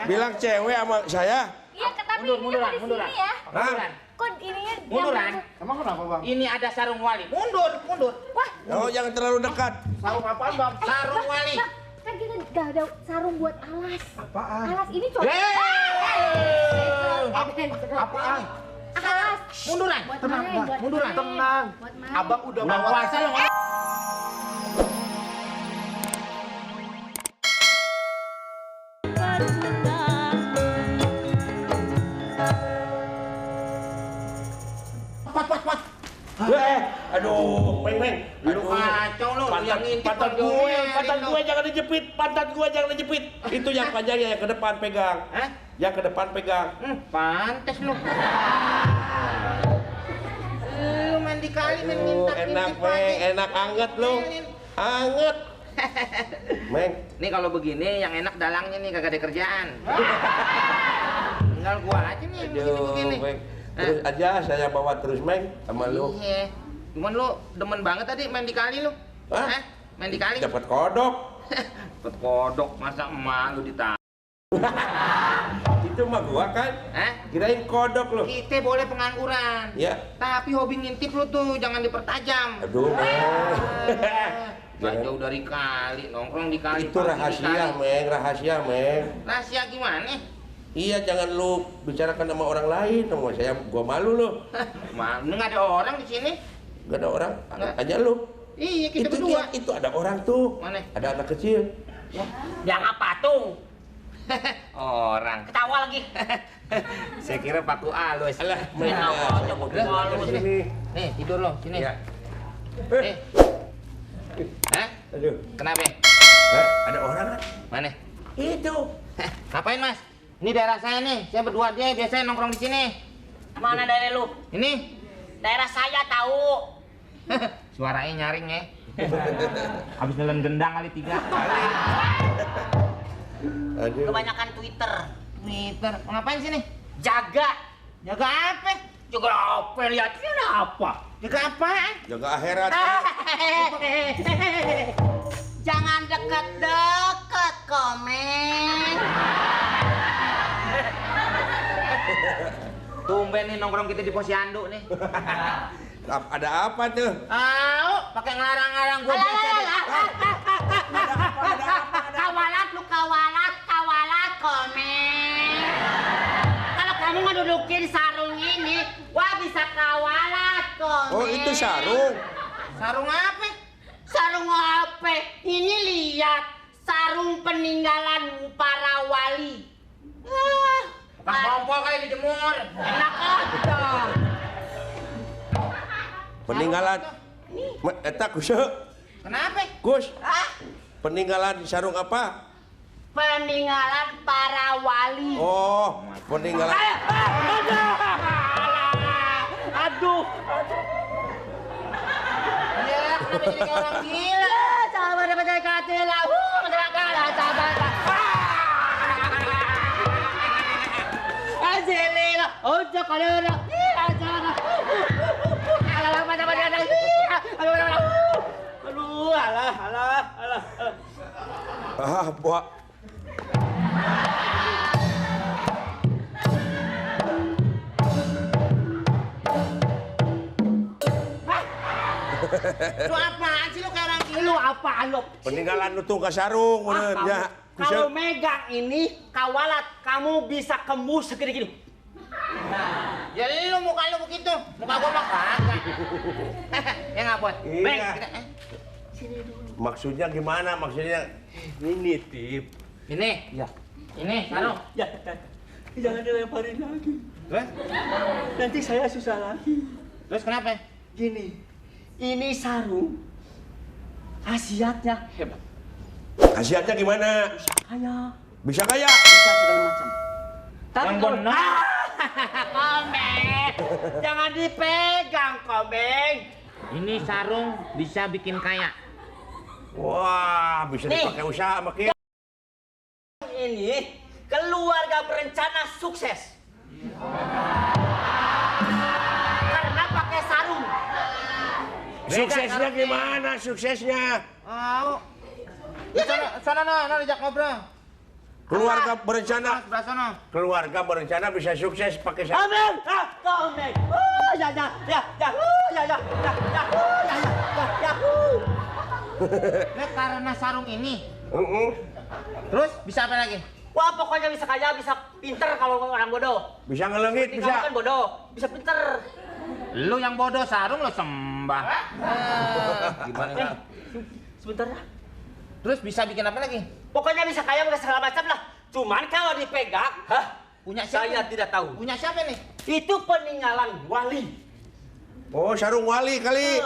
Bilang cewek sama saya. Iya, tapi munduran. Ya. Hah? Kok ininya Munduran. Emang kenapa, Bang? Ini ada sarung wali. Mundur. Wah, Oh, jangan terlalu dekat. Sarung apaan, Bang? Sarung wali. kan kita gak ada sarung buat alas. Apaan? Alas ini cocok. Apaan? Alas. Munduran. Buat Tenang, main, Bang. buat Munduran. main. Tenang. Buat main. Abang udah Bulan bawa puasa lo. Pat. Aduh, Meng. Lu kacau lu, yang ngintip Pantat gue jangan dijepit, Itu yang panjangnya yang ke depan pegang. Hah? Yang ke depan pegang. Pantes lu. Lu main di kali, main ngintip-ngintip Enak, aja. Meng. Enak anget lu. Anget. Meng. Nih kalau begini yang enak dalangnya nih kagak ada kerjaan. Tinggal gua aja nih yang begini. Meng. Terus aja saya bawa terus, Meng, sama lu. Iya. Cuman lu demen banget tadi main di kali lu. Hah? Hah? Main di kali. Dapat kodok. Dapat kodok, masa emak lu ditahan. Itu mah gua kan. Hah? Kirain kodok lu. Kita boleh pengangguran. Ya. Tapi hobi ngintip lu tuh jangan dipertajam. Aduh, Meng. Gak jauh dari kali, nongkrong di kali. Itu pasti di rahasia, kali. Meng, rahasia, Meng. Rahasia gimana? Iya, jangan lu bicarakan sama orang lain. Sama saya, gua malu lu. Mana nggak ada orang di sini? Gak ada orang, Nggak. hanya lu. Iya, kita Itu berdua. itu ada orang tuh. Mana? Ada anak kecil. Yang apa tuh? Orang. Ketawa lagi. Saya kira paku alus. Alah, Meng, Enak saya aja, mau pakai tidur malu di sini. Nih, tidur lo, sini. Ya. Nih. Hah? Aduh. Kenapa? Ada orang kan? Mana? Itu. Ngapain, Mas? Ini daerah saya nih. Saya berdua dia biasanya nongkrong di sini. Mana daerah lu? Ini. Daerah saya tahu. Suaranya nyaring ya. Habis nelen gendang kali 3 kali. Aduh. Kebanyakan Twitter. Twitter. Ngapain sini? Jaga. Jaga apa? Jaga apa? Lihatnya apa? Jaga apaan? Jaga akhirat. Jangan deket-deket, Komeng. Tumben nih nongkrong kita di Posyandu nih. Ada apa tuh? Tahu, pakai ngelarang-larang gua biasa deh. Kawalat lu, kawalat, Komeng. Kalau kamu ngedudukin sarung ini, wah bisa kawalat, Komeng. Oh, itu sarung. Sarung apa? Sarung apa? Ini lihat, sarung peninggalan para wali. Pas kompor kali dijemur. Enak aja. Peninggalan. Eta Gus. Kenapa? Gus, Ah, peninggalan sarung apa? peninggalan para wali. Oh, peninggalan. Aduh. Ya, kenapa jadi kayak orang gila? Sama dapat dari katila. Ajelila. Ojo kalera. Ajana. Alah, apa dia? Aduh, alah. Ah, buat. Lu apaan sih lu kayak orang gila? Lu apaan lu? Peninggalan lu tuh ke sarung, bener Kamu- ya. Kalau megang ini kawalat, kamu bisa kembus segede gini. Jadi lu muka lu begitu, muka gua mah kagak. Ya nggak buat? Iya. Maksudnya gimana? Maksudnya Ini tip. Ini, Ya. ini sarung. Ya, jangan dilemparin lagi. Terus? Nanti saya susah lagi. Terus kenapa? Gini, ini sarung. Khasiatnya hebat. khasiatnya gimana? Kaya. Bisa kaya? Bisa segala macam. Yang benar. Komeng, jangan dipegang, Komeng. Ini sarung bisa bikin kaya. Wah, bisa Nih. dipakai usaha makin. Ini keluarga berencana sukses. Karena pakai sarung. Suksesnya gimana? Suksesnya? Oh. Sana, sana, no, ajak ngobrol. Keluarga berencana. Sebelah sana. Keluarga berencana bisa sukses pakai sarung. Amin. Amin. Oh, ya. Ya. Nah, karena sarung ini. Heeh. Terus bisa apa lagi? Wah, pokoknya bisa kaya, bisa pinter kalau orang bodoh. Bisa ngelengit, Kamu kan bisa. bodoh, bisa pinter. Lu yang bodoh sarung lo sembah. Gimana? Sebentar ya. Terus bisa bikin apa lagi? Pokoknya bisa kaya, bisa segala macam lah. Cuman kalau dipegang, Punya siapa? saya tidak tahu. Punya siapa nih? Itu peninggalan wali. Oh, sarung wali kali.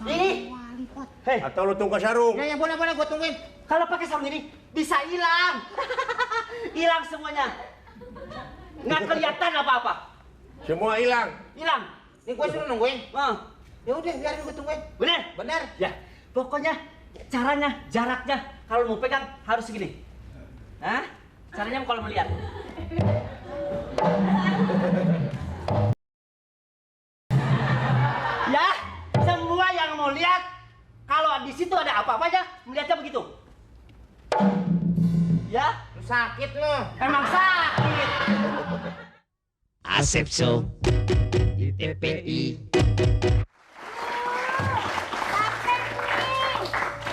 Ini, Wali pot. hei, Atau lu tunggu sarung. Ya boleh gua tungguin. kalau pakai sarung ini bisa hilang. Hilang semuanya. Nggak kelihatan apa-apa. Semua hilang. Hilang. Nih gua suruh nungguin. Ah, Ya udah biarin gua tungguin. bener? Bener. Ya, pokoknya caranya, jaraknya kalau mau pegang harus segini. Hah? Caranya kalau melihat. Ya, semua yang mau lihat kalau di situ ada apa-apanya melihatnya begitu. Ya, Lu sakit lu. emang sakit. Asep Show di TPI.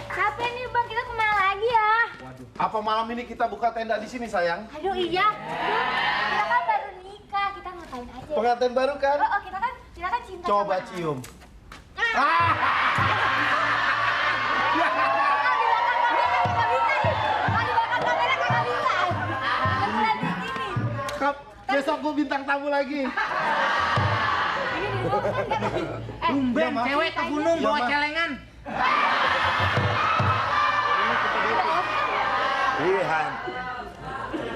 Capek nih bang, kita kemana lagi ya? Apa malam ini kita buka tenda di sini sayang? Aduh iya, kita kan baru nikah, kita ngapain aja? Pengantin baru kan? Oh, kita kan cinta Coba sama cium. Kap, besok gue bintang tamu lagi. Tumben Mas. cewek ke gunung Iya, bawa Mas. celengan. Lihat.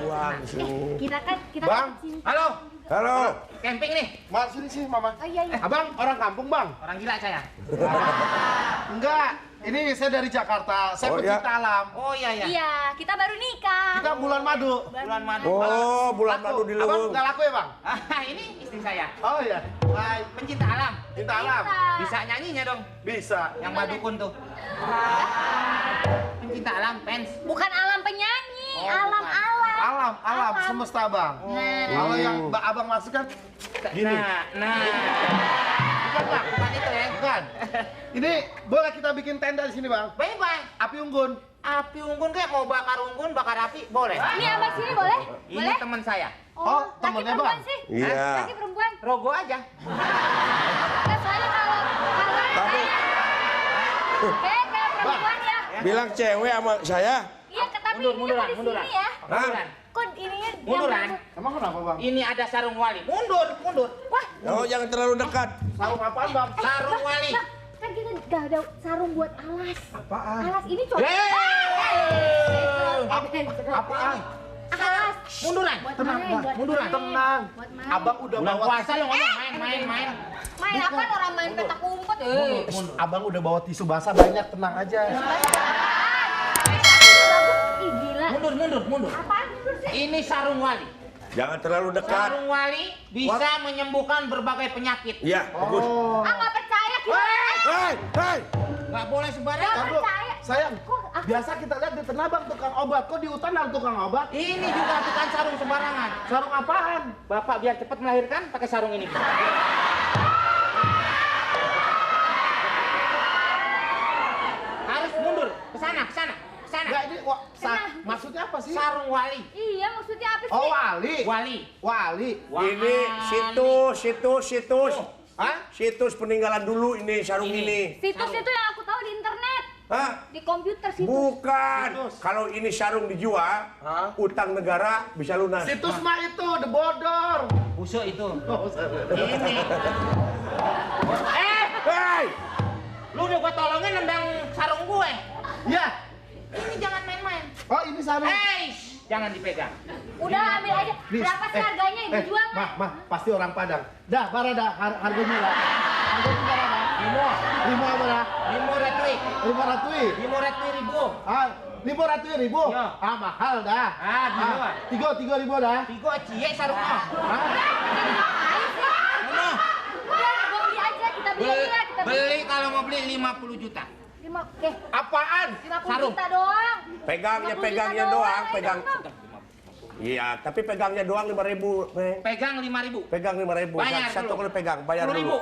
Uang su. Kita kan Bang. cinta. Halo, Halo. camping nih. Mas, sini mama. Oh iya iya. Abang orang kampung bang? Orang gila saya. Enggak, ini saya dari Jakarta. Saya Oh, pecinta iya. alam. Oh iya ya. Iya, kita baru nikah. Kita bulan madu. Bulan madu. Oh, bulan madu di Abang Leweng. nggak laku ya bang? Ini istri saya. Oh iya. Baik. Pencinta alam. Cinta alam. Bisa nyanyinya dong. Bisa. Yang madukun tuh. Pencinta alam, fans. Bukan alam penyanyi, Oh, alam-alam. Alam, semesta bang. Nah. Kalau yang abang maksud kan gini. Nah. Bukan bang, bukan itu ya. Bukan. Ini boleh kita bikin tenda di sini bang? Bye-bye. Api unggun. Api unggun kayak mau bakar unggun, bakar api, boleh. Ini abang sini boleh? Ini Boleh? teman saya. Oh, laki temennya, perempuan Bang? sih? Iya. Laki perempuan? Rogo aja. Nah, soalnya kalau Tapi kayak perempuan ya. bilang cewek sama saya. Iya, tapi ini Munduran. kok di sini ya. Munduran. Kok ininya yang Munduran. rambut- Emang kenapa bang? Ini ada sarung wali. Mundur. Wah, Oh, jangan terlalu dekat. Sarung apaan bang? Sarung wali. Bang, kan kita gak ada sarung buat alas. Apaan? Alas ini coba. Apaan? Alas. Munduran. Buat Tenang, main, Bang. buat Munduran. main. Tenang. Buat main. Abang udah Bulan bawa puasa lo ngomong main. Main apa orang main petak umpet? Abang udah bawa tisu basah banyak, tenang aja. Ih, gila. Mundur. Apaan mundur sih? Ini sarung wali. Jangan terlalu dekat. Sarung wali bisa menyembuhkan berbagai penyakit. Iya, bagus. Oh. Ah, nggak percaya kita. Hei. Nggak boleh sembarangan. Nggak Aduh, percaya. sayang, Kok aku- biasa kita lihat di Tanah Abang tukang obat, kok di hutan ada tukang obat? Ini juga bukan sarung sembarangan. Sarung apaan? Bapak biar cepat melahirkan pakai sarung ini. Harus mundur ke sana. Enggak, ini maksudnya apa sih? Sarung wali. Iya, maksudnya apa sih? Oh, wali. Wali. Ini situs. Hah? Situs peninggalan dulu ini sarung ini. Situs itu yang aku tahu di internet. Hah? Di komputer situs. Bukan. Kalau ini sarung dijual, Hah? utang negara bisa lunas. Situs mah itu, The Bodor. Busuk itu. Oh, Ini. Hei! Lu udah gua tolongin nendang sarung gue. Ya. Ini jangan main-main. Oh, ini sarung. Jangan dipegang. Udah ambil aja. Please. Berapa sih harganya yang dijual? Mah, pasti orang Padang. Dah, para dah harganya lah. Harganya berapa dah? Lima apa dah? 500 500. ribu. Ah, 500.000. Iya. Ah, mahal dah. Ah, gitu. 3.000 dah. Tiga cie sarungnya. Hah? Mana? Udah, gua beli aja. Kita beli aja. Kita beli. Beli kalau mau beli 50 juta. Oke, Apaan? 50 Sarung. juta doang. Pegangnya doang, pegang. Iya, tapi pegangnya doang 5.000, Neng. Pegang 5.000. Pegang 5.000. Bayar Satu dulu. kali pegang, bayar 10.000. dulu.